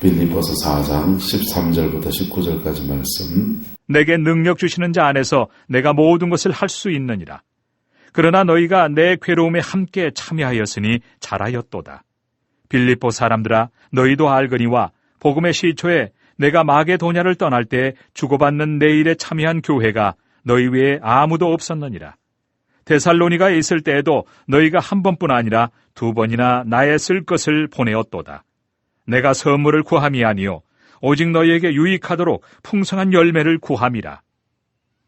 빌립보서 4장 13절부터 19절까지 말씀. 내게 능력 주시는 자 안에서 내가 모든 것을 할 수 있느니라. 그러나 너희가 내 괴로움에 함께 참여하였으니 잘하였도다. 빌립보 사람들아, 너희도 알거니와 복음의 시초에 내가 마게도냐를 떠날 때 주고받는 내 일에 참여한 교회가 너희 외에 아무도 없었느니라. 데살로니가에 있을 때에도 너희가 한 번뿐 아니라 두 번이나 나의 쓸 것을 보내었도다. 내가 선물을 구함이 아니요 오직 너희에게 유익하도록 풍성한 열매를 구함이라.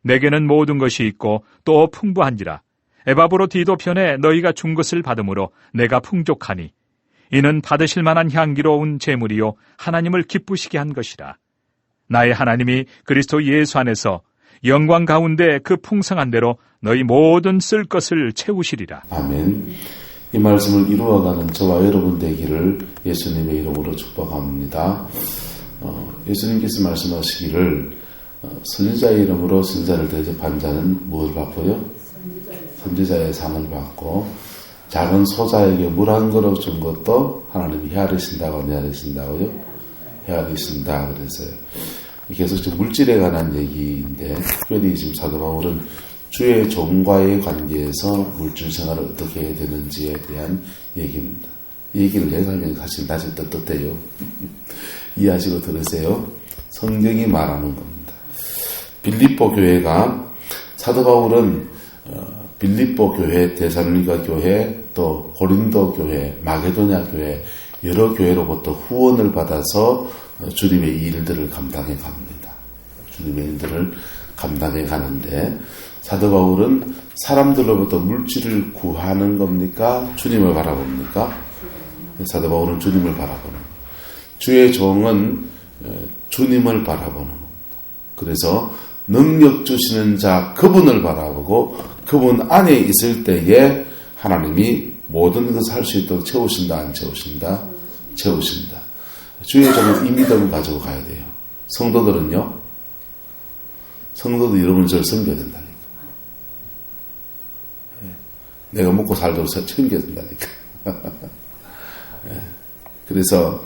내게는 모든 것이 있고 또 풍부한지라. 에바브로 디도 편에 너희가 준 것을 받음으로 내가 풍족하니 이는 받으실 만한 향기로운 제물이요 하나님을 기쁘시게 한 것이라. 나의 하나님이 그리스도 예수 안에서 영광 가운데 그 풍성한 대로 너희 모든 쓸 것을 채우시리라. 아멘. 이 말씀을 이루어가는 저와 여러분 되기를 예수님의 이름으로 축복합니다. 예수님께서 말씀하시기를 선지자의 이름으로 선지자를 대접한 자는 무엇을 받고요? 선지자의 상을 받고 작은 소자에게 물 한 그릇 준 것도 하나님이 헤아리신다고 헤아리신다고요? 헤아리신다 그랬어요. 계속 지금 물질에 관한 얘기인데 특별히 지금 사도 바울은 주의 종과의 관계에서 물질 생활을 어떻게 해야 되는지에 대한 얘기입니다. 이 얘기를 내가 하면 사실 다시 떳떳해요. 이해하시고 들으세요. 성경이 말하는 겁니다. 빌립보 교회가 사도 바울은 빌립보 교회, 데살로니가 교회, 또 고린도 교회, 마게도냐 교회 여러 교회로부터 후원을 받아서 주님의 일들을 감당해 갑니다. 주님의 일들을 감당해 가는데 사도 바울은 사람들로부터 물질을 구하는 겁니까? 주님을 바라봅니까? 사도 바울은 주님을 바라보는 겁니다. 주의 종은 주님을 바라보는 겁니다. 그래서 능력 주시는 자 그분을 바라보고 그분 안에 있을 때에 하나님이 모든 것을 할 수 있도록 채우신다 안 채우신다? 채우신다. 주의 종은 이 믿음을 가지고 가야 돼요. 성도들은요? 성도도 여러분 저를 섬겨야 된다니까. 내가 먹고 살도록 챙겨야 된다니까. 그래서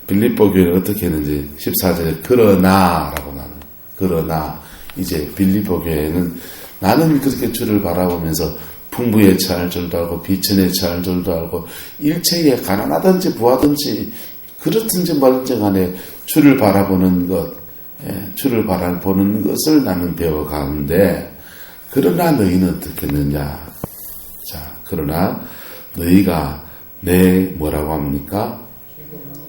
빌립보 교회는 어떻게 했는지 14절에 그러나라고 나는 그러나 이제 빌립보 교회는 나는 그렇게 주를 바라보면서 풍부에 처할 줄도 알고 비천에 처할 줄도 알고 일체에 가난하든지 부하든지 그렇든지 말든지 간에 주를 바라보는 것, 주를 바라보는 것을 나는 배워가는데 그러나 너희는 어떻게 했느냐? 자, 그러나 너희가 내 뭐라고 합니까?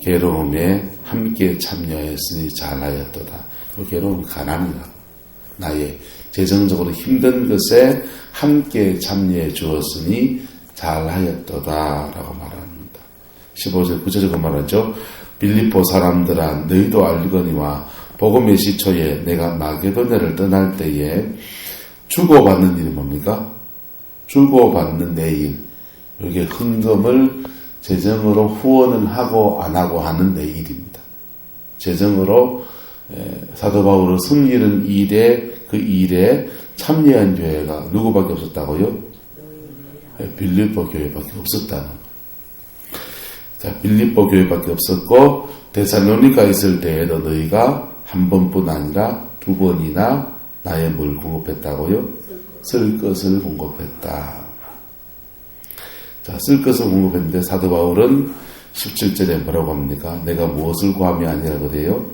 괴로움에 함께 참여했으니 잘하였도다. 그 괴로움은 가난이라고. 나의 재정적으로 힘든 것에 함께 참여해 주었으니 잘하였도다 라고 말합니다. 15절 9절에 말하죠. 빌립보 사람들아 너희도 알거니와 복음의 시초에 내가 마게도냐를 떠날 때에 주고받는 일이 뭡니까? 주고받는 내 일. 여기에 헌금을 재정으로 후원을 하고 안 하고 하는 내 일입니다. 재정으로 사도 바울을 섬기는 일에 그 일에 참여한 교회가 누구밖에 없었다고요? 빌립보 교회밖에 없었다는 거예요. 자, 빌립보 교회밖에 없었고 데살로니가 있을 때에도 너희가 한 번뿐 아니라 두 번이나 나의 뭘 공급했다고요? 쓸 것을 공급했다. 자, 쓸 것을 공급했는데 사도 바울은 17절에 뭐라고 합니까? 내가 무엇을 구함이 아니라 그래요?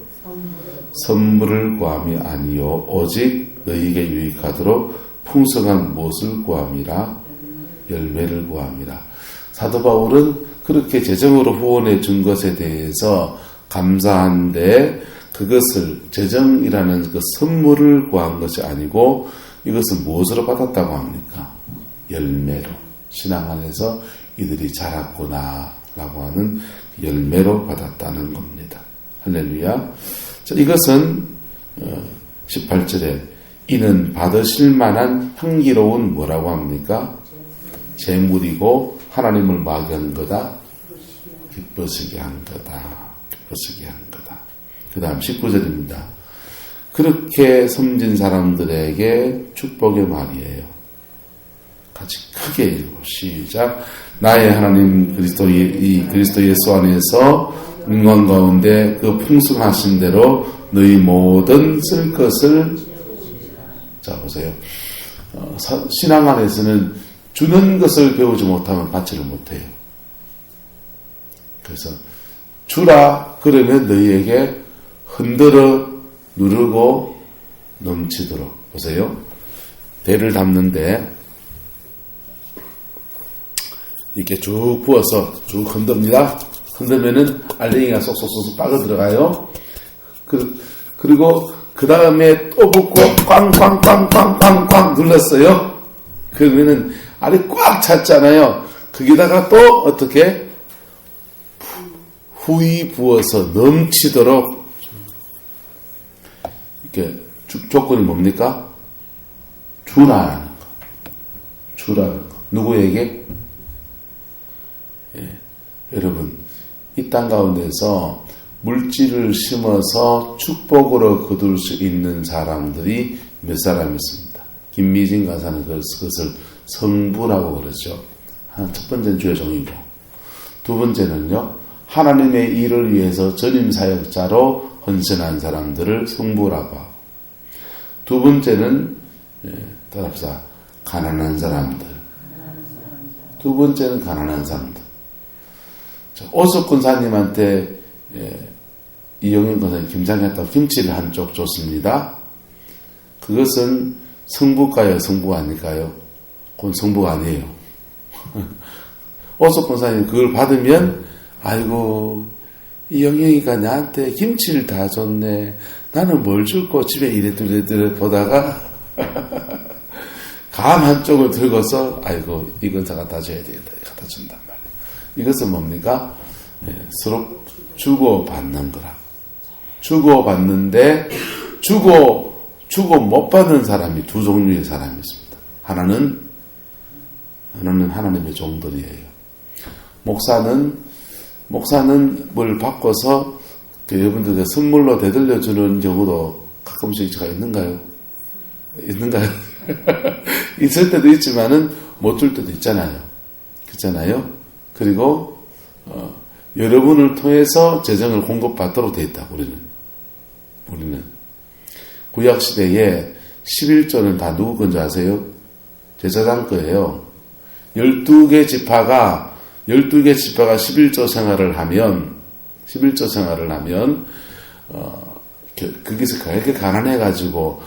선물을 구함이 아니요 오직 너희에게 유익하도록 풍성한 무엇을 구함이라? 열매를 구함이라. 사도 바울은 그렇게 재정으로 후원해 준 것에 대해서 감사한데 그것을 재정이라는 그 선물을 구한 것이 아니고 이것은 무엇으로 받았다고 합니까? 열매로. 신앙 안에서 이들이 자랐구나 라고 하는 열매로 받았다는 겁니다. 할렐루야. 자, 이것은 18절에 이는 받으실 만한 향기로운 뭐라고 합니까? 재물이고 하나님을 마게 한 거다. 기쁘시게 한 거다. 기쁘시게 한 거다. 그 다음 19절입니다. 그렇게 섬진 사람들에게 축복의 말이에요. 같이 크게 읽고 시작. 나의 하나님 그리스도 예수 안에서 인간 가운데 그 풍성하신 대로 너희 모든 쓸 것을 자 보세요. 신앙 안에서는 주는 것을 배우지 못하면 받지를 못해요. 그래서 주라 그러면 너희에게 흔들어 누르고 넘치도록 보세요. 배를 담는데 이렇게 쭉 부어서 쭉 흔듭니다. 흔들면은 알갱이가 쏙쏙쏙 빠져 들어가요. 그리고 그 다음에 또 붓고 꽝꽝꽝꽝꽝꽝 눌렀어요. 그러면은 알이 꽉 찼잖아요. 거기다가 또 어떻게 후이 부어서 넘치도록 이렇게 조건이 뭡니까? 주라는 거. 주라는 거. 누구에게? 예. 여러분, 이 땅 가운데서 물질을 심어서 축복으로 거둘 수 있는 사람들이 몇 사람 있습니다. 김미진 가사는 그것을 성부라고 그러죠. 첫 번째는 주의 종이고, 두 번째는요, 하나님의 일을 위해서 전임 사역자로 헌신한 사람들을 성부라고 하고, 두 번째는 따라합시다. 가난한 사람들. 두 번째는 가난한 사람들. 오석 권사님한테 이영현 권사님 김장했다고 김치를 한쪽 줬습니다. 그것은 성부일까요? 성부가 아닐까요? 그건 성부가 아니에요. 오석 권사님 그걸 받으면 아이고 이영현이가 나한테 김치를 다 줬네. 나는 뭘 줄고 집에 이래저래 보다가 감 한쪽을 들고서 아이고 이건 다 갖다 줘야 되겠다. 갖다 준단 말이에요. 이것은 뭡니까? 서로 주고받는 거라고. 주고받는데 주고 못 받는 사람이 두 종류의 사람이 있습니다. 하나는 하나님의 종들이에요. 목사는 뭘 바꿔서 여러분들 선물로 되돌려 주는 경우도 가끔씩 제가 있는가요? 있을 때도 있지만은 못 줄 때도 있잖아요. 그렇잖아요. 그리고 여러분을 통해서 재정을 공급받도록 되어 있다. 우리는 구약 시대에 11조는 다 누구 건지 아세요? 제사장 거예요. 12개 지파가 11조 생활을 하면 거기서 그렇게 가난해가지고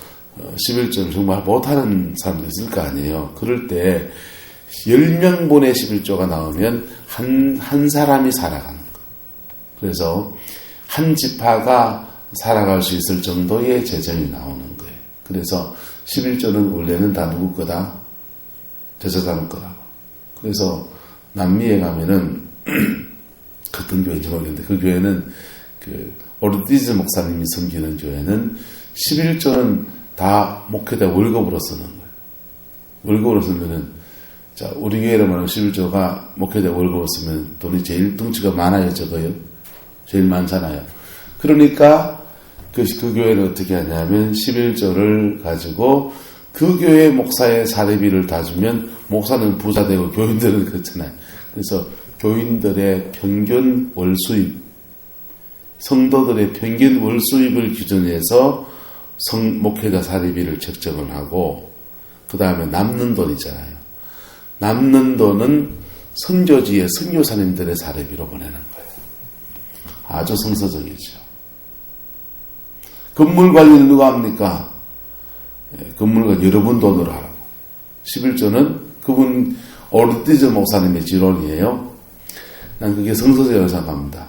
11조를 정말 못하는 사람도 있을 거 아니에요. 그럴 때 10명분의 11조가 나오면 한 사람이 살아가는 거예요. 그래서 한 지파가 살아갈 수 있을 정도의 재정이 나오는 거예요. 그래서 11조는 원래는 다 누구 거다? 제사장 거라고. 그래서 남미에 가면은 어떤 교회인지 모르겠는데 그 교회는 오르티즈 목사님이 섬기는 교회는 11조는 다 목회자 월급으로 쓰는 거예요. 월급으로 쓰면은 자, 우리 교회로 말하면 11조가 목회자 월급을 쓰면 돈이 제일 덩치가 많아요, 적어요? 제일 많잖아요. 그러니까 그 교회는 어떻게 하냐면 11조를 가지고 그 교회 목사의 사례비를 다 주면 목사는 부자 되고 교인들은 그렇잖아요. 그래서 교인들의 평균 월 수입, 성도들의 평균 월 수입을 기준해서 목회자 사례비를 책정을 하고 그 다음에 남는 돈 있잖아요. 남는 돈은 선교지의 선교사님들의 사례비로 보내는 거예요. 아주 성서적이죠. 건물 관리는 누가 합니까? 건물관 여러분 돈으로 하라고. 11조는 그분 오르티즈 목사님의 지론이에요. 난 그게 성서적이라고 생각합니다.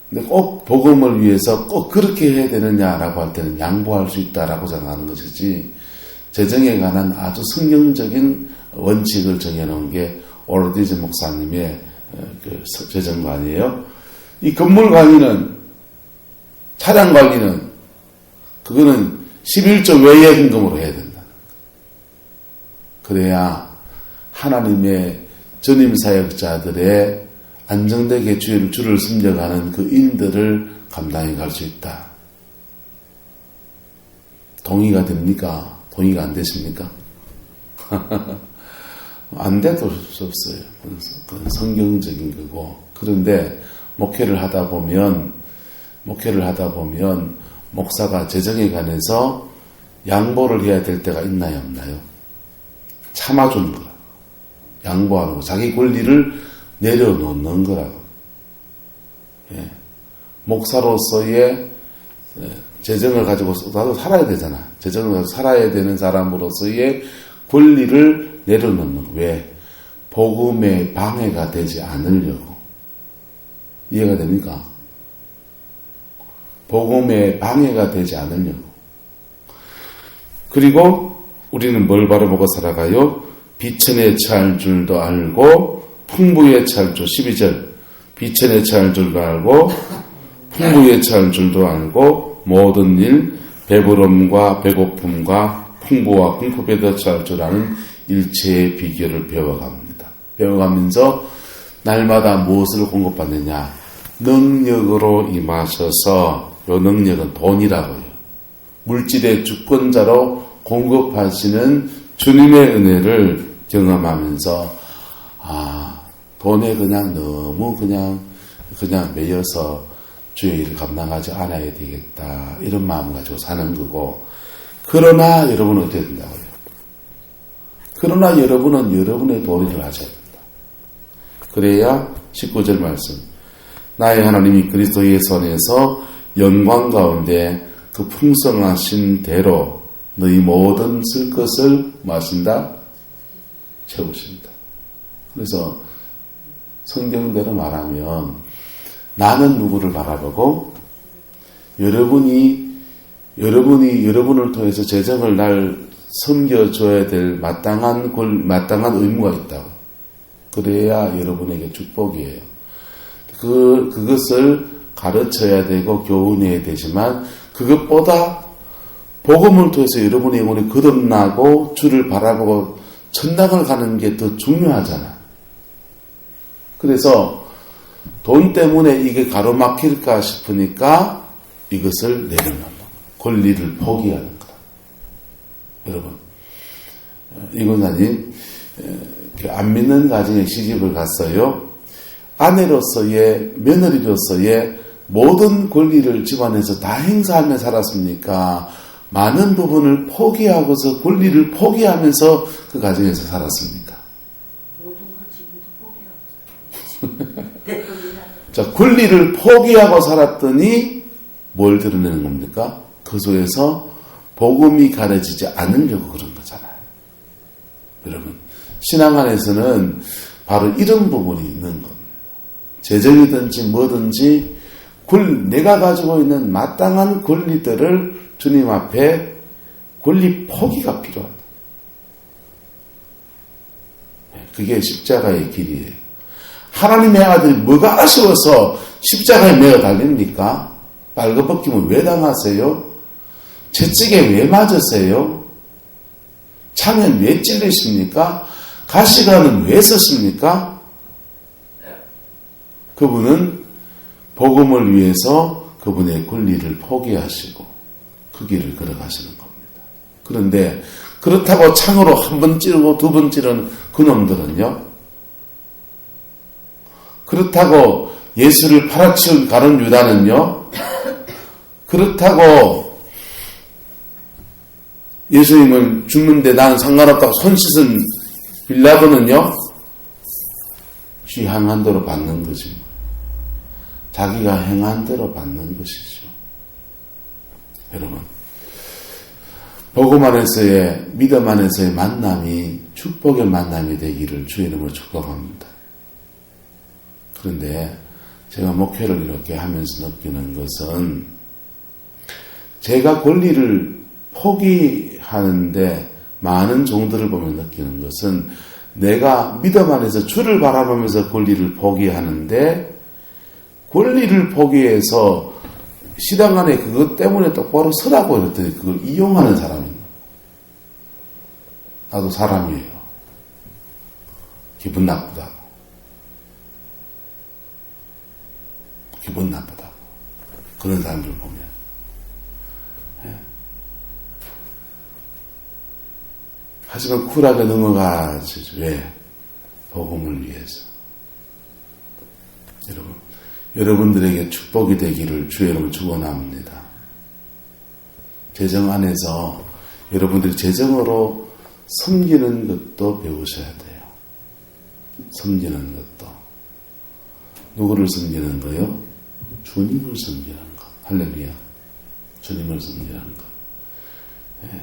근데 꼭 복음을 위해서 꼭 그렇게 해야 되느냐라고 할 때는 양보할 수 있다라고 생각하는 것이지 재정에 관한 아주 성경적인 원칙을 정해놓은 게 오르티즈 목사님의 그 재정관이에요. 이 건물 관리는 차량 관리는 그거는 11조 외의 헌금으로 해야 된다. 그래야 하나님의 전임 사역자들의 안정되게 주를 섬겨가는 그 인들을 감당해 갈 수 있다. 동의가 됩니까? 동의가 안 되십니까? 안 돼도 수 없어요. 그건 성경적인 거고. 그런데 목회를 하다 보면 목사가 재정에 관해서 양보를 해야 될 때가 있나요, 없나요? 참아주는 거라고. 양보하는 거. 자기 권리를 내려놓는 거라고. 예. 목사로서의 재정을 가지고 나도 살아야 되잖아. 재정을 가지고 살아야 되는 사람으로서의 권리를 내려놓는 거. 왜? 복음의 방해가 되지 않으려고. 이해가 됩니까? 복음의 방해가 되지 않으려고. 그리고 우리는 뭘 바라보고 살아가요? 비천에 처할 줄도 알고 풍부에 처할 줄. 12절. 비천에 처할 줄도 알고 풍부에 처할 줄도 알고 모든 일 배부름과 배고픔과 풍부와 궁핍에도 처할 줄 아는 일체의 비결을 배워갑니다. 배워가면서 날마다 무엇을 공급받느냐? 능력으로 임하셔서, 요 능력은 돈이라고요. 물질의 주권자로 공급하시는 주님의 은혜를 경험하면서 돈에 그냥 너무 그냥 매여서 주의 일을 감당하지 않아야 되겠다, 이런 마음을 가지고 사는 거고. 그러나 여러분은 어떻게 된다고요? 그러나 여러분은 여러분의 도리를 하셔야 된다. 그래야 19절 말씀, 나의 하나님이 그리스도 예수 안에서 영광 가운데 그 풍성하신 대로 너희 모든 쓸 것을 마신다? 채우신다. 그래서 성경대로 말하면 나는 누구를 바라보고 여러분이 여러분을 통해서 재정을 날 섬겨줘야 될 마땅한 의무가 있다고. 그래야 여러분에게 축복이에요. 그것을 가르쳐야 되고 교훈해야 되지만 그것보다 복음을 통해서 여러분의 영혼이 거듭나고 주를 바라보고 천당을 가는 게 더 중요하잖아. 그래서 돈 때문에 이게 가로막힐까 싶으니까 이것을 내려놓는 거야. 권리를 포기하는 거다. 여러분, 이곳사님 안 믿는 가정에 시집을 갔어요. 아내로서의, 며느리로서의 모든 권리를 집안에서 다 행사하며 살았습니까? 많은 부분을 포기하고서 권리를 포기하면서 그 가정에서 살았습니까? 모든 걸 지금도 포기하고 자, 권리를 포기하고 살았더니 뭘 드러내는 겁니까? 그 속에서 복음이 가려지지 않으려고 그런 거잖아요. 여러분, 신앙 안에서는 바로 이런 부분이 있는 겁니다. 재정이든지 뭐든지 내가 가지고 있는 마땅한 권리들을 주님 앞에 권리 포기가 필요하다. 그게 십자가의 길이에요. 하나님의 아들이 뭐가 아쉬워서 십자가에 매어 달립니까? 빨가벗김을 왜 당하세요? 채찍에 왜 맞으세요? 창에 왜 찔리십니까? 가시관은 왜 쓰십니까? 그분은 복음을 위해서 그분의 권리를 포기하시고 그 길을 걸어가시는 겁니다. 그런데 그렇다고 창으로 한 번 찌르고 두 번 찌르는 그놈들은요, 그렇다고 예수를 팔아치운 가룟 유다는요, 그렇다고 예수님을 죽는데 나는 상관없다고 손 씻은 빌라도는요, 쥐 향한 대로 받는 거지. 자기가 행한 대로 받는 것이죠. 여러분, 복음 안에서의, 믿음 안에서의 만남이 축복의 만남이 되기를 주의 이름으로 축복합니다. 그런데 제가 목회를 이렇게 하면서 느끼는 것은, 제가 권리를 포기하는데 많은 종들을 보면 느끼는 것은, 내가 믿음 안에서 주를 바라보면서 권리를 포기하는데, 권리를 포기해서 시당 안에 그것 때문에 똑바로 서라고 그랬더니 그걸 이용하는 사람입니다. 나도 사람이에요. 기분 나쁘다고. 기분 나쁘다고. 그런 사람들 보면. 예. 하지만 쿨하게 넘어가지. 왜? 복음을 위해서. 여러분, 여러분들에게 축복이 되기를 주의 이름으로 축원합니다. 재정 안에서 여러분들이 재정으로 섬기는 것도 배우셔야 돼요. 섬기는 것도. 누구를 섬기는 거요? 주님을 섬기는 것. 할렐루야. 주님을 섬기는 것. 예.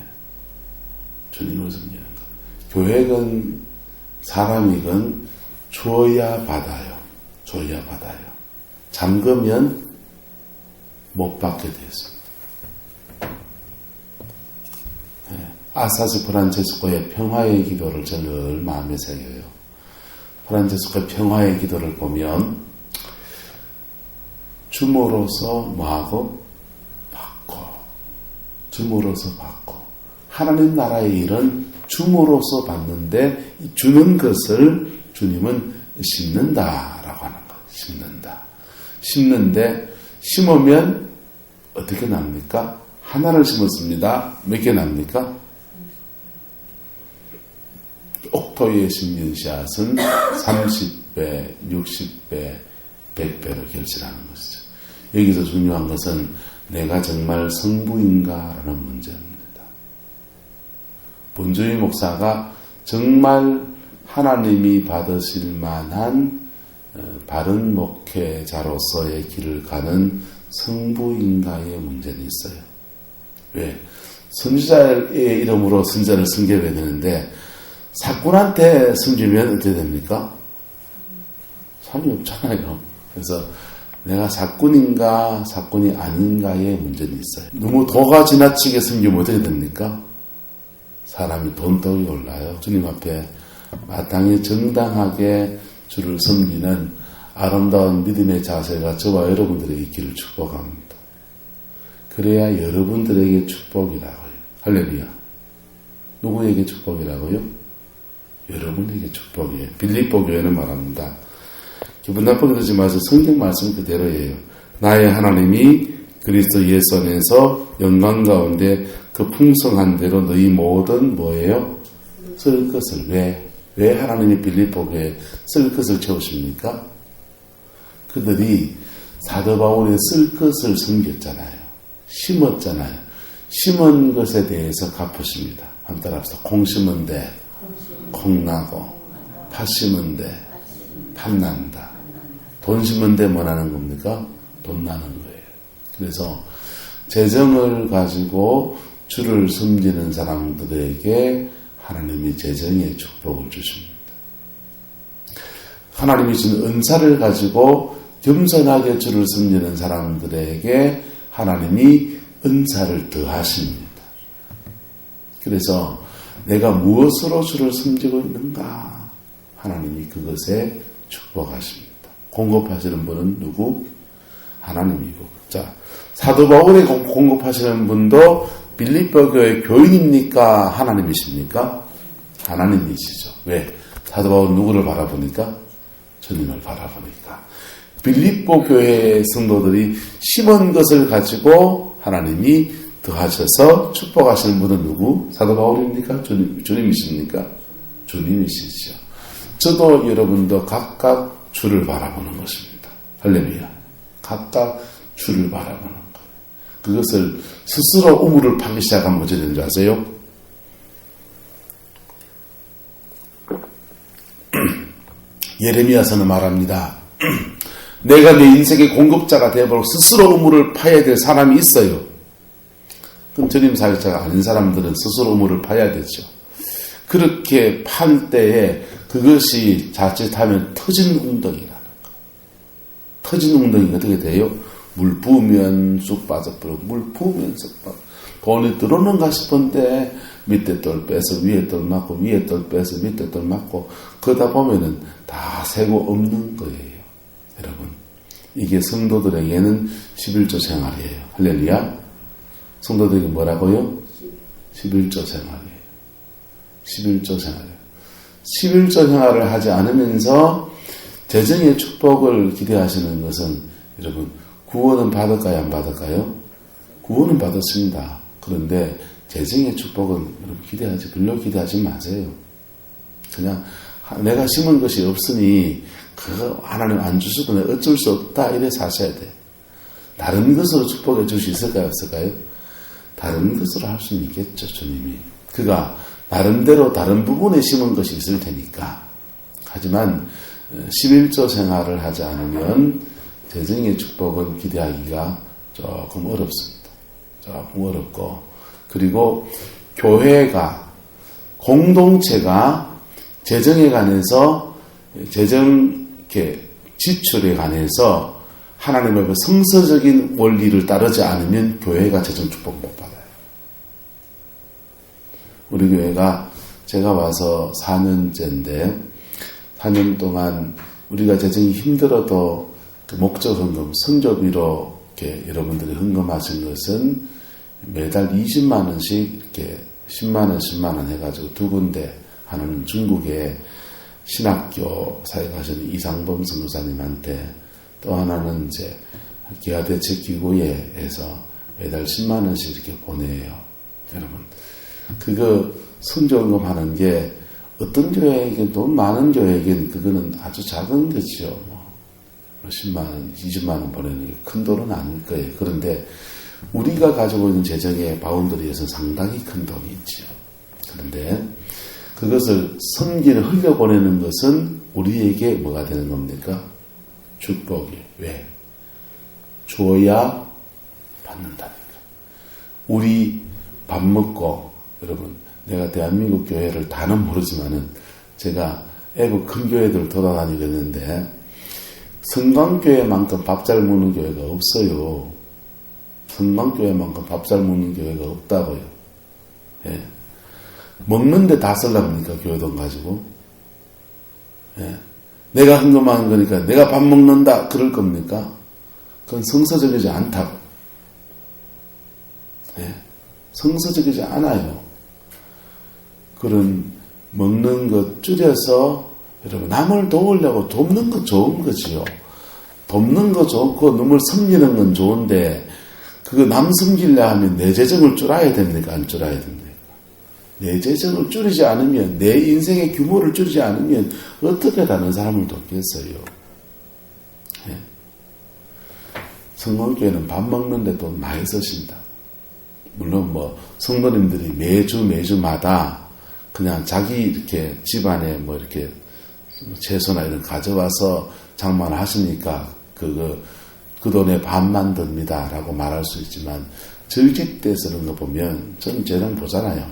주님을 섬기는 것. 교회건 사람이건 줘야 받아요. 줘야 받아요. 잠그면 못 받게 되었습니다. 예. 아사스 프란체스코의 평화의 기도를 저는 늘 마음에 새겨요. 프란체스코의 평화의 기도를 보면 줌으로써 뭐하고? 받고. 줌으로써 받고. 하나님 나라의 일은 줌으로써 받는데 주는 것을 주님은 심는다라고 하는 거예요. 심는다. 심는데 심으면 어떻게 납니까? 하나를 심었습니다. 몇 개 납니까? 옥토에 심는 씨앗은 30배, 60배, 100배로 결실하는 것이죠. 여기서 중요한 것은 내가 정말 성부인가라는 문제입니다. 본주의 목사가 정말 하나님이 받으실 만한 바른 목회자로서의 길을 가는 성부인가의 문제는 있어요. 왜? 선지자의 이름으로 선지자를 섬겨야 되는데 사꾼한테 섬기면 어떻게 됩니까? 삶이 없잖아요. 그래서 내가 사꾼인가 사꾼이 아닌가의 문제는 있어요. 너무 도가 지나치게 섬기면 어떻게 됩니까? 사람이 돈독이 올라요. 주님 앞에 마땅히 정당하게 주를 섬기는 아름다운 믿음의 자세가 저와 여러분들에게 있기를 축복합니다. 그래야 여러분들에게 축복이라고요. 할렐루야. 누구에게 축복이라고요? 여러분에게 축복이에요. 빌립보 교회는 말합니다. 기분 나쁘게 되지 마세요. 성경 말씀 그대로예요. 나의 하나님이 그리스도 예수 안에서 영광 가운데 그 풍성한 대로 너희 모든 뭐예요? 쓸 것을. 왜 하나님이 빌립보 교회에 쓸 것을 채우십니까? 그들이 사도 바울의 쓸 것을 섬겼잖아요. 심었잖아요. 심은 것에 대해서 갚으십니다. 한번 따라합시다. 콩 심은 데 콩 나고, 팥 심은 데 팥 난다. 돈 심은 데 뭐 나는 겁니까? 돈 나는 거예요. 그래서 재정을 가지고 주를 섬기는 사람들에게 하나님이 재정의 축복을 주십니다. 하나님이 준 은사를 가지고 겸손하게 주를 섬기는 사람들에게 하나님이 은사를 더하십니다. 그래서 내가 무엇으로 주를 섬기고 있는가? 하나님이 그것에 축복하십니다. 공급하시는 분은 누구? 하나님이고. 자, 사도 바울이 공급하시는 분도 빌립보 교회 교인입니까? 하나님이십니까? 하나님이시죠. 왜? 사도 바울은 누구를 바라보니까? 주님을 바라보니까. 빌립보 교회의 성도들이 심은 것을 가지고 하나님이 더하셔서 축복하시는 분은 누구? 사도 바울입니까? 주님이십니까? 주님이시죠. 저도 여러분도 각각 주를 바라보는 것입니다. 할렐루야. 각각 주를 바라보는 것. 그것을 스스로 우물을 파기 시작하면 어찌 되는 줄 아세요? 예레미야서는 말합니다. 내가 내 인생의 공급자가 되어버리고 스스로 우물을 파야 될 사람이 있어요. 그럼 전임 사역자가 아닌 사람들은 스스로 우물을 파야 되죠. 그렇게 팔 때에 그것이 자칫하면 터진 웅덩이라는 거. 터진 웅덩이가 어떻게 돼요? 물 부으면 쑥 빠져버리고 물 부으면 쑥 빠져. 돈이 들어오는가 싶은데 밑에 돌 빼서 위에 돌 맞고 위에 돌 빼서 밑에 돌 맞고 그러다 보면은 다 세고 없는 거예요. 여러분, 이게 성도들에게는 11조 생활이에요. 할렐루야. 성도들에게 뭐라고요? 11조 생활이에요. 11조 생활이에요. 11조 생활을 하지 않으면서 재정의 축복을 기대하시는 것은 여러분 구원은 받을까요? 안 받을까요? 구원은 받았습니다. 그런데 재정의 축복은 여러분 별로 기대하지 마세요. 그냥 내가 심은 것이 없으니 그거 하나님 안 주셔도 내가 어쩔 수 없다 이래서 하셔야 돼. 다른 것으로 축복해 줄 수 있을까요? 없을까요? 다른 것으로 할 수는 있겠죠. 주님이. 그가 나름대로 다른 부분에 심은 것이 있을 테니까. 하지만 11조 생활을 하지 않으면 재정의 축복은 기대하기가 조금 어렵습니다. 조금 어렵고, 그리고 교회가, 공동체가 재정에 관해서, 재정 지출에 관해서 하나님 앞에 성서적인 원리를 따르지 않으면 교회가 재정 축복 못 받아요. 우리 교회가 제가 와서 4년째인데 4년 동안 우리가 재정이 힘들어도 그 목적 헌금, 성조비로 이렇게 여러분들이 헌금하신 것은 매달 20만 원씩 이렇게 10만 원, 10만 원 해가지고 두 군데 하는 중국의 신학교 사역하시는 이상범 선교사님한테, 또 하나는 이제 기아대책기구에서 매달 10만 원씩 이렇게 보내요. 여러분, 그거 선조헌금 하는 게 어떤 교회에겐, 돈 많은 교회에겐 그거는 아주 작은 거죠. 뭐 10만 원, 20만 원 보내는 게 큰 돈은 아닐 거예요. 그런데 우리가 가지고 있는 재정의 바운더리에서 상당히 큰 돈이 있죠. 그런데 그것을 섬기를 흘려보내는 것은 우리에게 뭐가 되는 겁니까? 축복이. 왜? 주어야 받는다니까. 우리 밥 먹고, 여러분, 내가 대한민국 교회를 다는 모르지만은 제가 애국 큰 교회들 돌아다니겠는데 성광교회만큼 밥 잘 먹는 교회가 없어요. 성광교회만큼 밥 잘 먹는 교회가 없다고요. 예. 먹는데 다 쓸랍니까? 교회 돈 가지고. 예. 내가 헌금하는 거니까 내가 밥 먹는다 그럴 겁니까? 그건 성서적이지 않다고. 예. 성서적이지 않아요. 그런 먹는 것 줄여서, 여러분, 남을 도우려고 돕는 건 좋은 거지요. 돕는 거 좋고 남을 섬기는 건 좋은데 그거 남 섬기려 하면 내 재정을 줄여야 됩니까? 안 줄여야 됩니까? 내 재정을 줄이지 않으면, 내 인생의 규모를 줄이지 않으면 어떻게 다른 사람을 돕겠어요? 예. 성공교회는 밥 먹는데 돈 많이 쓰신다. 물론 뭐 성도님들이 매주마다 그냥 자기 이렇게 집안에 뭐 이렇게 채소나 이런 가져와서 장만을 하시니까 그 돈의 반만 듭니다라고 말할 수 있지만, 절집 때 쓰는 거 보면 저는 재정 보잖아요.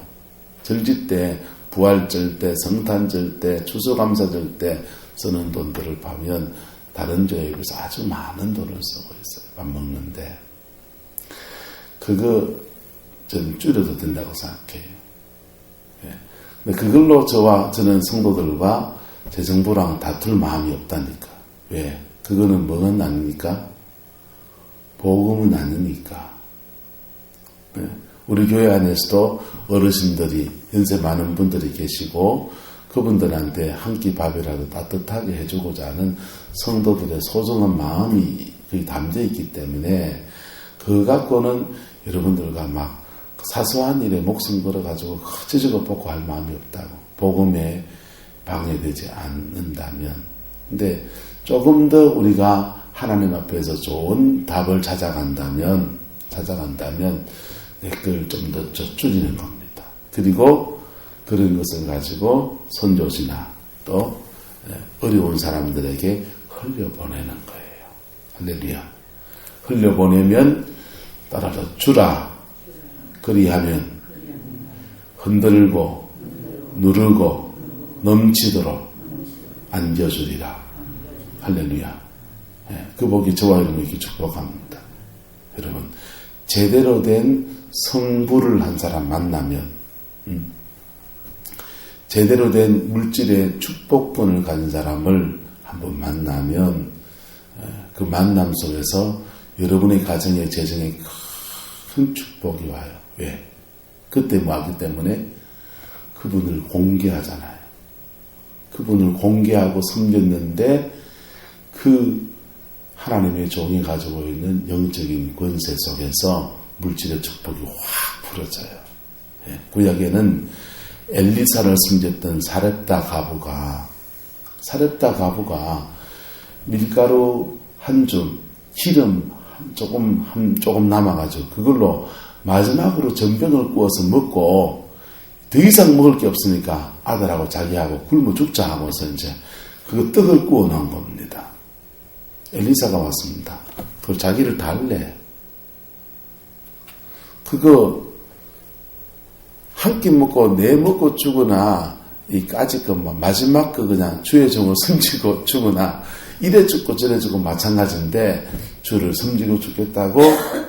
절집 때, 부활절 때, 성탄절 때, 추수감사절 때 쓰는 돈들을 보면 다른 교회에 비해서 아주 많은 돈을 쓰고 있어요. 밥 먹는데. 그거 저는 줄여도 된다고 생각해요. 예. 근데 그걸로 저는 성도들과 재정부랑 다툴 마음이 없다니까. 왜? 그거는 뭐가 아닙니까? 복음은 아니니까. 예. 우리 교회 안에서도 어르신들이, 연세 많은 분들이 계시고 그분들한테 한 끼 밥이라도 따뜻하게 해주고자 하는 성도들의 소중한 마음이 거기 담겨 있기 때문에 그거 갖고는 여러분들과 막 사소한 일에 목숨 걸어가지고 찌질거 뽑고 할 마음이 없다고. 복음에 방해되지 않는다면. 근데 조금 더 우리가 하나님 앞에서 좋은 답을 찾아간다면 내 걸 좀 더 줄이는 겁니다. 그리고 그런 것을 가지고 선교지나 또 어려운 사람들에게 흘려보내는 거예요. 할렐루야. 흘려보내면 따라서 주라. 그리하면 흔들고 누르고 넘치도록 안겨주리라. 할렐루야. 그 복이 저와 여러분에게 축복합니다. 여러분, 제대로 된 성부를 한 사람 만나면, 제대로 된 물질의 축복분을 가진 사람을 한번 만나면 그 만남 속에서 여러분의 가정의 재정에 큰 축복이 와요. 왜? 그때 뭐하기 때문에 그분을 공개하잖아요. 그분을 공개하고 섬겼는데 그 하나님의 종이 가지고 있는 영적인 권세 속에서 물질의 축복이 확 풀어져요. 예, 구약에는 엘리사를 섬겼던 사렙다 가부가 밀가루 한 줌, 기름 조금 남아가지고 그걸로 마지막으로 전병을 구워서 먹고 더 이상 먹을 게 없으니까 아들하고 자기하고 굶어 죽자 하고서 이제 그 떡을 구워 놓은 겁니다. 엘리사가 왔습니다. 그걸 자기를 달래. 그거 한 끼 먹고 내 먹고 죽으나 이 까짓 것만 마지막 거 그냥 주의 종을 섬지고 죽으나 이래 죽고 저래 죽고 마찬가지인데 주를 섬지고 죽겠다고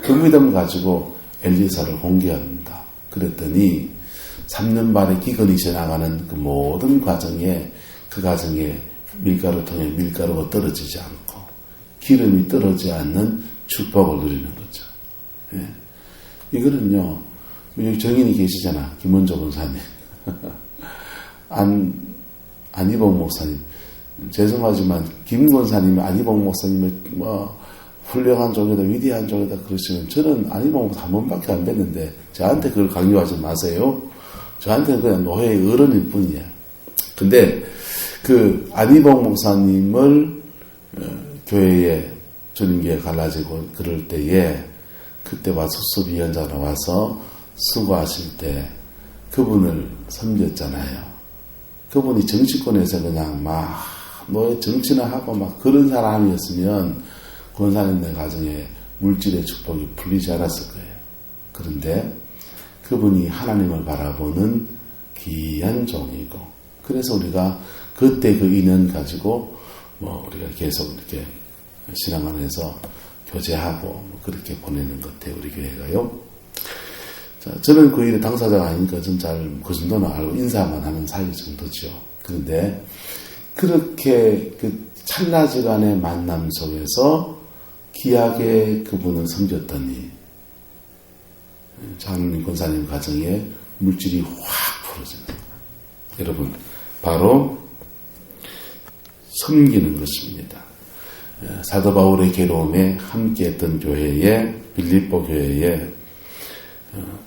그 믿음 가지고 엘리사를 공개합니다. 그랬더니 3년 반의 기근이 지나가는 그 모든 과정에 그 과정에 밀가루통에 밀가루가 떨어지지 않고 기름이 떨어지지 않는 축복을 누리는 거죠. 예. 이거는요, 여기 정인이 계시잖아. 김원조 권사님. 안희봉 목사님. 죄송하지만, 김 권사님이 안희봉 목사님을 훌륭한 종이다, 위대한 종이다 그러시면 저는 안희봉 목사 한 번밖에 안 뵀는데 저한테 그걸 강요하지 마세요. 저한테는 그냥 노회의 어른일 뿐이에요. 근데 그 안희봉 목사님을 교회에 주님께 갈라지고 그럴 때에 그때 와서 수습위원장으로 와서 수고하실 때 그분을 섬겼잖아요. 그분이 정치권에서 그냥 막 뭐 정치나 하고 막 그런 사람이었으면 권사님네 가정에 물질의 축복이 풀리지 않았을 거예요. 그런데 그분이 하나님을 바라보는 귀한 종이고 그래서 우리가 그때 그 인연 가지고 우리가 계속 이렇게 신앙 안에서 교제하고 그렇게 보내는 것 같아요. 우리 교회가요. 자, 저는 그 일의 당사자가 아니니까 전 잘 그 정도는 알고 인사만 하는 사이 정도죠. 그런데 그렇게 그 찰나지간의 만남 속에서 귀하게 그분을 섬겼더니 장로님 권사님 가정에 물질이 확 풀어지는 거예요. 여러분 바로 섬기는 것입니다. 사도 바울의 괴로움에 함께했던 교회에 빌립보 교회에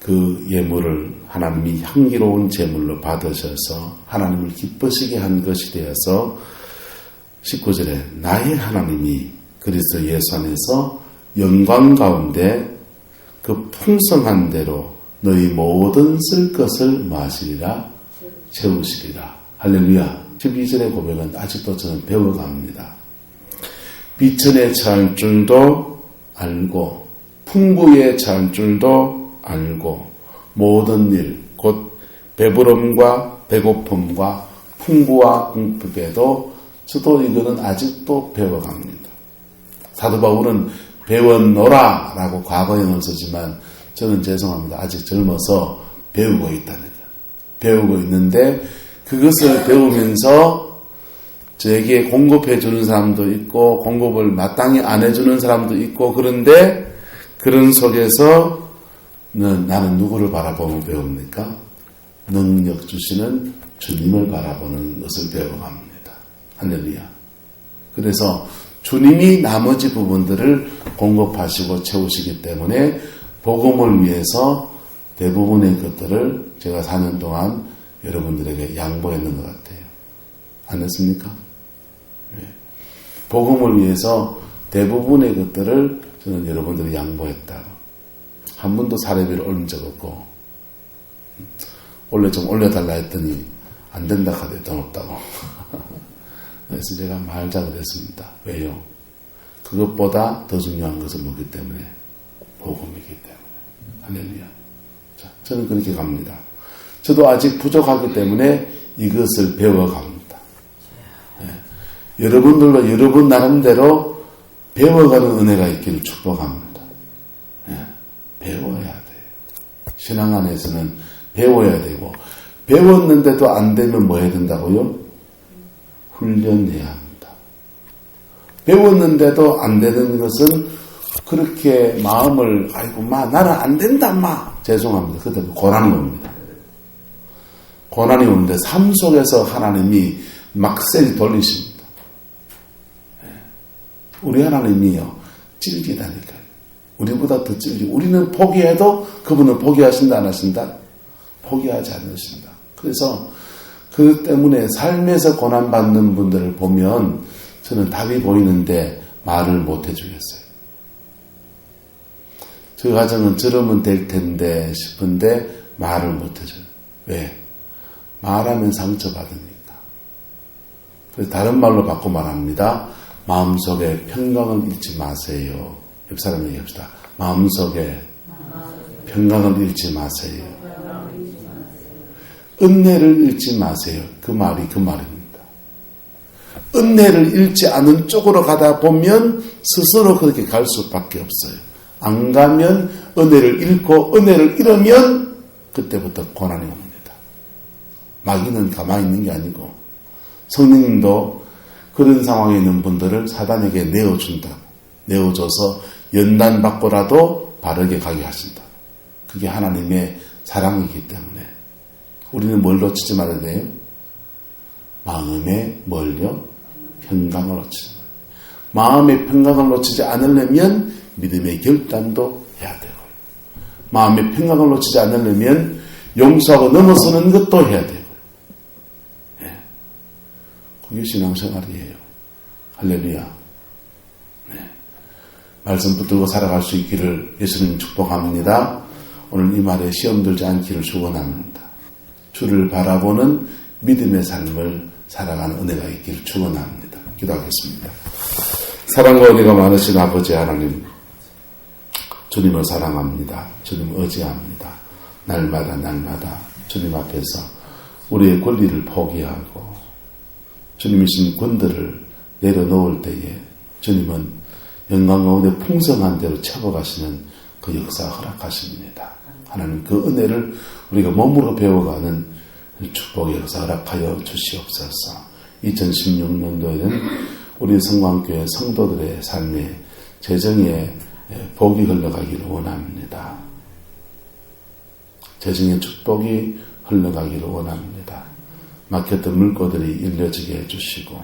그 예물을 하나님이 향기로운 제물로 받으셔서 하나님을 기쁘시게 한 것이 되어서 19절에 나의 하나님이 그리스도 예수 안에서 영광 가운데 그 풍성한 대로 너희 모든 쓸 것을 마시리라 채우시리라. 할렐루야. 12절의 고백은 아직도 저는 배워갑니다. 비천에 처할 줄도 알고 풍부에 처할 줄도 알고 모든 일 곧 배부름과 배고픔과 풍부와 궁핍에도 저도 이거는 아직도 배워갑니다. 사도 바울은 배웠노라 라고 과거형을 쓰지만 저는 죄송합니다. 아직 젊어서 배우고 있다는 거예요. 배우고 있는데 그것을 배우면서 저에게 공급해 주는 사람도 있고 공급을 마땅히 안 해주는 사람도 있고 그런데 그런 속에서 나는 누구를 바라보며 배웁니까? 능력 주시는 주님을 바라보는 것을 배워갑니다. 할렐루야. 그래서 주님이 나머지 부분들을 공급하시고 채우시기 때문에 복음을 위해서 대부분의 것들을 제가 4년 동안 여러분들에게 양보했는 것 같아요. 안 했습니까? 네. 복음을 위해서 대부분의 것들을 저는 여러분들이 양보했다고. 한 번도 사례비를 올린 적 없고 원래 좀 올려달라 했더니 안 된다 하더니 돈 없다고. 그래서 제가 말자 그랬습니다. 왜요? 그것보다 더 중요한 것은 뭐기 때문에? 복음이기 때문에. 할렐루야. 자, 저는 그렇게 갑니다. 저도 아직 부족하기 때문에 이것을 배워갑니다. 네. 여러분들도 여러분 나름대로 배워가는 은혜가 있기를 축복합니다. 네. 배워야 돼요. 신앙 안에서는 배워야 되고 배웠는데도 안 되면 뭐 해야 된다고요? 훈련해야 합니다. 배웠는데도 안 되는 것은 그렇게 마음을 아이고 나는 안 된다 죄송합니다. 그때 고난이 옵니다. 고난이 오는데 삶 속에서 하나님이 막 세게 돌리십니다. 우리 하나님이요 찔기다니까요. 우리보다 더 찔기고 우리는 포기해도 그분은 포기하신다 안 하신다? 포기하지 않으신다. 그래서 그 때문에 삶에서 고난받는 분들을 보면 저는 답이 보이는데 말을 못 해주겠어요. 저 가정은 저러면 될 텐데 싶은데 말을 못 해줘요. 왜? 말하면 상처받으니까. 그래서 다른 말로 바꿔 말합니다. 마음속에 평강을 잃지 마세요. 옆 사람 얘기합시다. 마음속에 평강을 잃지 마세요. 은혜를 잃지 마세요. 그 말이 그 말입니다. 은혜를 잃지 않은 쪽으로 가다 보면 스스로 그렇게 갈 수밖에 없어요. 안 가면 은혜를 잃고 은혜를 잃으면 그때부터 고난이 옵니다. 마귀는 가만히 있는 게 아니고 성령님도 그런 상황에 있는 분들을 사단에게 내어준다. 내어줘서 연단받고라도 바르게 가게 하신다. 그게 하나님의 사랑이기 때문에 우리는 뭘 놓치지 말아야 돼요? 마음의 뭘요? 평강을 놓치지 말아야 돼요. 마음의 평강을 놓치지 않으려면 믿음의 결단도 해야 되고요. 마음의 평강을 놓치지 않으려면 용서하고 넘어서는 것도 해야 되고요. 예. 그게 신앙생활이에요. 할렐루야. 네. 말씀 붙들고 살아갈 수 있기를 예수님 축복합니다. 오늘 이 말에 시험 들지 않기를 축원합니다. 주를 바라보는 믿음의 삶을 살아가는 은혜가 있기를 축원합니다. 기도하겠습니다. 사랑과 은혜가 많으신 아버지 하나님, 주님을 사랑합니다. 주님을 의지합니다. 날마다 주님 앞에서 우리의 권리를 포기하고 주님이 주신 권들을 내려놓을 때에 주님은 영광 가운데 풍성한 대로 채워가시는 그 역사 허락하십니다. 하나님 그 은혜를 우리가 몸으로 배워가는 축복의 역사 허락하여 주시옵소서. 2016년도에는 우리 성광교회 성도들의 삶의 재정에 복이 흘러가기를 원합니다. 재정의 축복이 흘러가기를 원합니다. 막혔던 물꼬들이 일려지게 해주시고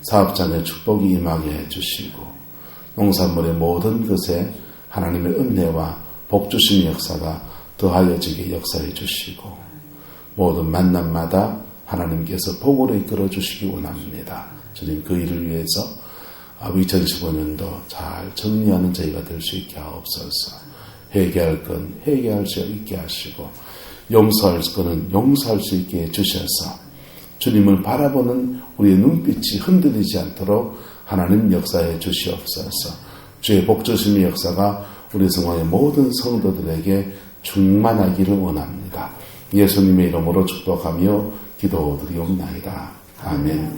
사업장의 축복이 임하게 해주시고 농산물의 모든 것에 하나님의 은혜와 복주심의 역사가 더하여지게 역사해 주시고 모든 만남마다 하나님께서 복으로 이끌어 주시기 원합니다. 주님 그 일을 위해서 2015년도 잘 정리하는 저희가 될 수 있게 하옵소서. 회개할 건 회개할 수 있게 하시고 용서할 건은 용서할 수 있게 해주셔서 주님을 바라보는 우리의 눈빛이 흔들리지 않도록 하나님 역사해 주시옵소서. 주의 복주심의 역사가 우리 성화의 모든 성도들에게 충만하기를 원합니다. 예수님의 이름으로 축복하며 기도드리옵나이다. 아멘.